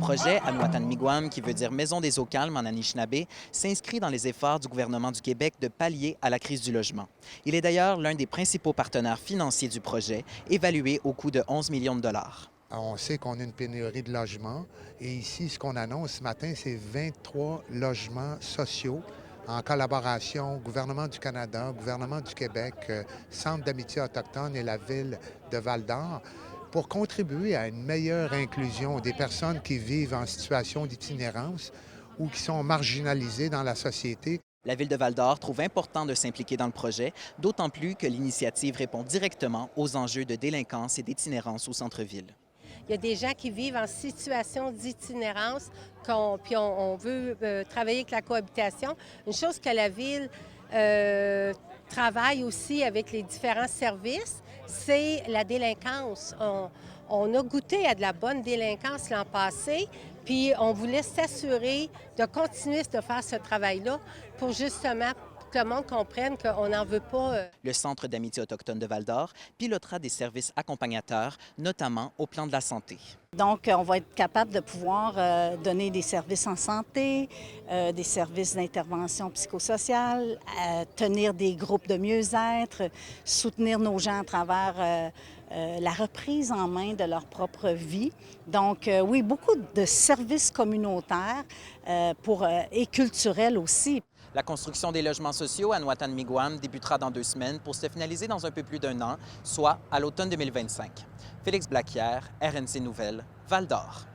projet Anouatan-Miigwech, qui veut dire Maison des eaux calmes en Anishinaabe, s'inscrit dans les efforts du gouvernement du Québec de pallier à la crise du logement. Il est d'ailleurs l'un des principaux partenaires financiers du projet, évalué au coût de 11 millions de dollars. On sait qu'on a une pénurie de logements et ici, ce qu'on annonce ce matin, c'est 23 logements sociaux en collaboration gouvernement du Canada, gouvernement du Québec, Centre d'amitié autochtone et la ville de Val-d'Or pour contribuer à une meilleure inclusion des personnes qui vivent en situation d'itinérance ou qui sont marginalisées dans la société. La Ville de Val-d'Or trouve important de s'impliquer dans le projet, d'autant plus que l'initiative répond directement aux enjeux de délinquance et d'itinérance au centre-ville. Il y a des gens qui vivent en situation d'itinérance, puis on veut travailler avec la cohabitation. Une chose que la Ville travaille aussi avec les différents services, c'est la délinquance. On a goûté à de la bonne délinquance l'an passé, puis on voulait s'assurer de continuer de faire ce travail-là pour justement que le monde comprenne qu'on n'en veut pas. Le Centre d'amitié autochtone de Val-d'Or pilotera des services accompagnateurs, notamment au plan de la santé. Donc, on va être capable de pouvoir donner des services en santé, des services d'intervention psychosociale, tenir des groupes de mieux-être, soutenir nos gens à travers la reprise en main de leur propre vie. Donc, oui, beaucoup de services communautaires et culturels aussi. La construction des logements sociaux à Anouatan-Miigwech débutera dans 2 semaines pour se finaliser dans un peu plus d'1 an, soit à l'automne 2025. Félix Blaquière, RNC Nouvelles, Val-d'Or.